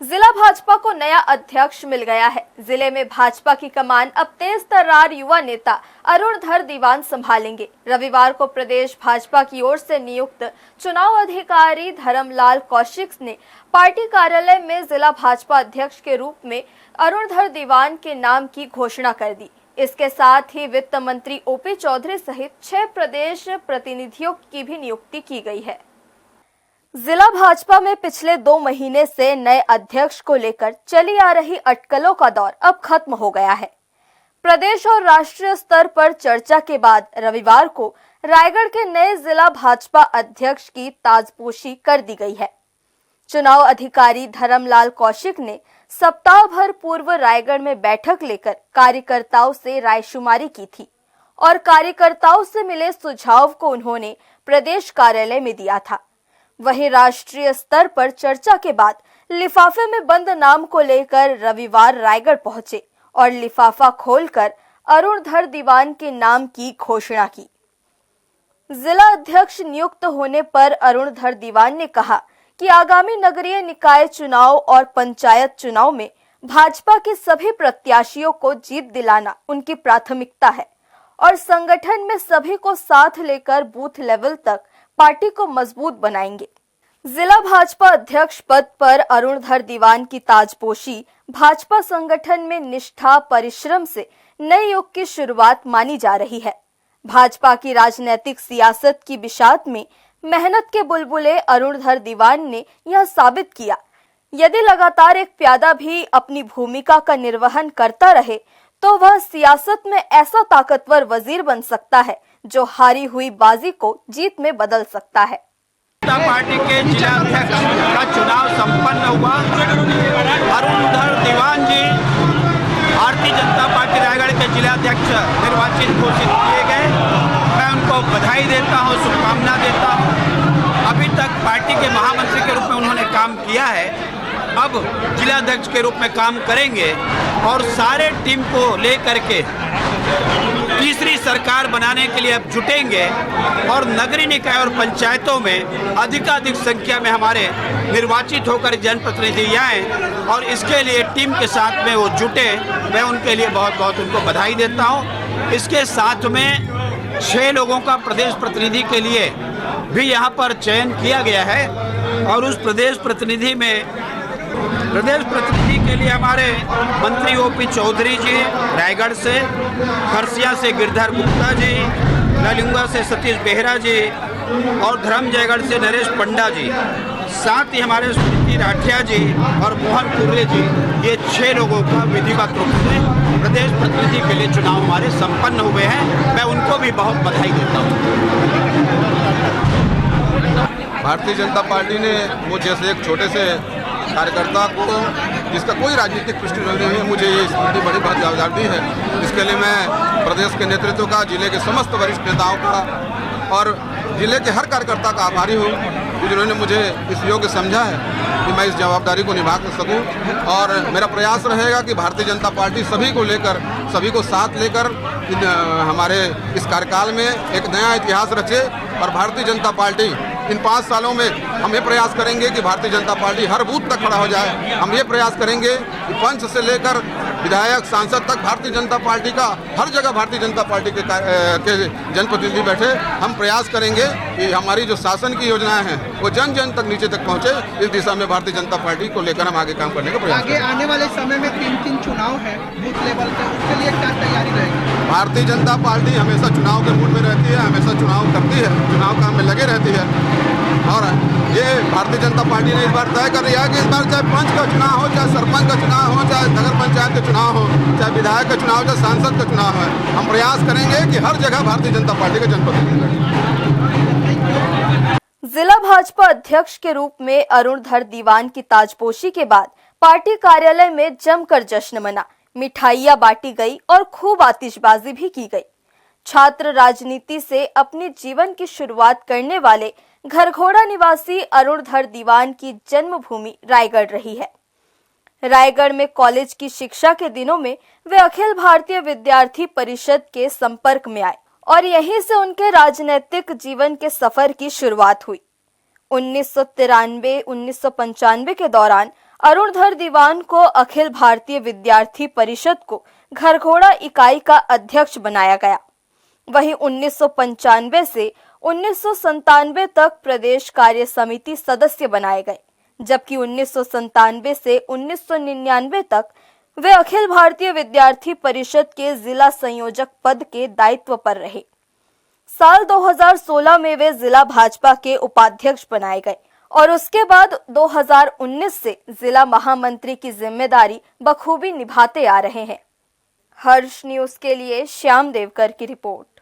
जिला भाजपा को नया अध्यक्ष मिल गया है। जिले में भाजपा की कमान अब तेज तर्रार युवा नेता अरुणधर दीवान संभालेंगे। रविवार को प्रदेश भाजपा की ओर से नियुक्त चुनाव अधिकारी धर्मलाल कौशिक ने पार्टी कार्यालय में जिला भाजपा अध्यक्ष के रूप में अरुणधर दीवान के नाम की घोषणा कर दी। इसके साथ ही वित्त मंत्री ओपी चौधरी सहित 6 प्रदेश प्रतिनिधियों की भी नियुक्ति की गई है। जिला भाजपा में पिछले 2 महीने से नए अध्यक्ष को लेकर चली आ रही अटकलों का दौर अब खत्म हो गया है। प्रदेश और राष्ट्रीय स्तर पर चर्चा के बाद रविवार को रायगढ़ के नए जिला भाजपा अध्यक्ष की ताजपोशी कर दी गई है। चुनाव अधिकारी धर्मलाल कौशिक ने सप्ताह भर पूर्व रायगढ़ में बैठक लेकर कार्यकर्ताओं से रायशुमारी की थी और कार्यकर्ताओं से मिले सुझाव को उन्होंने प्रदेश कार्यालय में दिया था। वहीं राष्ट्रीय स्तर पर चर्चा के बाद लिफाफे में बंद नाम को लेकर रविवार रायगढ़ पहुंचे और लिफाफा खोलकर अरुणधर दीवान के नाम की घोषणा की। जिला अध्यक्ष नियुक्त होने पर अरुणधर दीवान ने कहा कि आगामी नगरीय निकाय चुनाव और पंचायत चुनाव में भाजपा के सभी प्रत्याशियों को जीत दिलाना उनकी प्राथमिकता है और संगठन में सभी को साथ लेकर बूथ लेवल तक पार्टी को मजबूत बनाएंगे। जिला भाजपा अध्यक्ष पद पर अरुणधर दीवान की ताजपोशी भाजपा संगठन में निष्ठा परिश्रम से नए युग की शुरुआत मानी जा रही है। भाजपा की राजनीतिक सियासत की बिशात में मेहनत के बुलबुले अरुणधर दीवान ने यह साबित किया। यदि लगातार एक प्यादा भी अपनी भूमिका का निर्वहन करता रहे तो वह सियासत में ऐसा ताकतवर वजीर बन सकता है जो हारी हुई बाजी को जीत में बदल सकता है। जनता पार्टी के जिलाध्यक्ष का चुनाव संपन्न हुआ। अरुणधर दीवान जी भारतीय जनता पार्टी रायगढ़ के जिलाध्यक्ष निर्वाचित घोषित किए गए। मैं उनको बधाई देता हूं, शुभकामना देता हूं। अभी तक पार्टी के महामंत्री के रूप में उन्होंने काम किया है, अब जिलाध्यक्ष के रूप में काम करेंगे और सारे टीम को लेकर के तीसरी सरकार बनाने के लिए अब जुटेंगे और नगरीय निकाय और पंचायतों में अधिकाधिक संख्या में हमारे निर्वाचित होकर जनप्रतिनिधि आए और इसके लिए टीम के साथ में वो जुटे। मैं उनके लिए बहुत बहुत उनको बधाई देता हूँ। इसके साथ में 6 लोगों का प्रदेश प्रतिनिधि के लिए भी यहाँ पर चयन किया गया है और उस प्रदेश प्रतिनिधि के लिए हमारे मंत्री ओपी चौधरी जी रायगढ़ से, खरसिया से गिरधर गुप्ता जी, ललिंगा से सतीश बेहरा जी और धर्मजयगढ़ से नरेश पंडा जी, साथ ही हमारे स्मृति राठिया जी और मोहन कुर्रे जी, ये 6 लोगों का विधिवत रूप से प्रदेश प्रतिनिधि के लिए चुनाव हमारे संपन्न हुए हैं। मैं उनको भी बहुत बधाई देता हूँ। भारतीय जनता पार्टी ने मुझ जैसे एक छोटे से कार्यकर्ता को, जिसका कोई राजनीतिक पृष्ठभूमि नहीं है, मुझे ये इतनी बड़ी बात याद दी है। इसके लिए मैं प्रदेश के नेतृत्व का, जिले के समस्त वरिष्ठ नेताओं का और जिले के हर कार्यकर्ता का आभारी हूँ जिन्होंने मुझे इस योग्य समझा है कि मैं इस जवाबदारी को निभा सकूँ। और मेरा प्रयास रहेगा कि भारतीय जनता पार्टी सभी को लेकर, सभी को साथ लेकर हमारे इस कार्यकाल में एक नया इतिहास रचे और भारतीय जनता पार्टी इन 5 सालों में हम ये प्रयास करेंगे कि भारतीय जनता पार्टी हर बूथ तक खड़ा हो जाए। हम ये प्रयास करेंगे कि पंच से लेकर विधायक, सांसद तक भारतीय जनता पार्टी का, हर जगह भारतीय जनता पार्टी के जनप्रतिनिधि बैठे। हम प्रयास करेंगे कि हमारी जो शासन की योजनाएं हैं वो जन जन तक, नीचे तक पहुँचे। इस दिशा में भारतीय जनता पार्टी को लेकर हम आगे काम करने का प्रयास आगे आने वाले समय में 3 चुनाव है बूथ लेवल पे, उसके लिए क्या तैयारी रहेगी? भारतीय जनता पार्टी हमेशा चुनाव के मूड में रहती है, हमेशा चुनाव करती है, चुनाव काम में लगे रहती है। और ये भारतीय जनता पार्टी ने इस बार तय कर लिया है कि इस बार चाहे पंच का चुनाव हो, चाहे सरपंच का चुनाव हो, चाहे नगर पंचायत का चुनाव हो, चाहे विधायक का चुनाव, चाहे सांसद का चुनाव है, हम प्रयास करेंगे कि हर जगह भारतीय जनता पार्टी के जनप्रतिनिधि लड़ें। जिला भाजपा अध्यक्ष के रूप में अरुणधर दीवान की ताजपोशी के बाद पार्टी कार्यालय में जमकर जश्न मना, मिठाइयां बांटी गई और खूब आतिशबाजी भी की गई। छात्र राजनीति से अपने जीवन की शुरुआत करने वाले घरघोड़ा निवासी अरुणधर दीवान की जन्मभूमि रायगढ़ रही है। रायगढ़ में कॉलेज की शिक्षा के दिनों में वे अखिल भारतीय विद्यार्थी परिषद के संपर्क में आए और यहीं से उनके राजनीतिक जीवन के सफर की शुरुआत हुई। 1993-1995 के दौरान अरुणधर दीवान को अखिल भारतीय विद्यार्थी परिषद को घरघोड़ा इकाई का अध्यक्ष बनाया गया। वहीं 1995 से 1997 तक प्रदेश कार्य समिति सदस्य बनाए गए, जबकि 1997 से 1999 तक वे अखिल भारतीय विद्यार्थी परिषद के जिला संयोजक पद के दायित्व पर रहे। साल 2016 में वे जिला भाजपा के उपाध्यक्ष बनाए गए और उसके बाद 2019 से जिला महामंत्री की जिम्मेदारी बखूबी निभाते आ रहे हैं। हर्ष न्यूज के लिए श्याम देवकर की रिपोर्ट।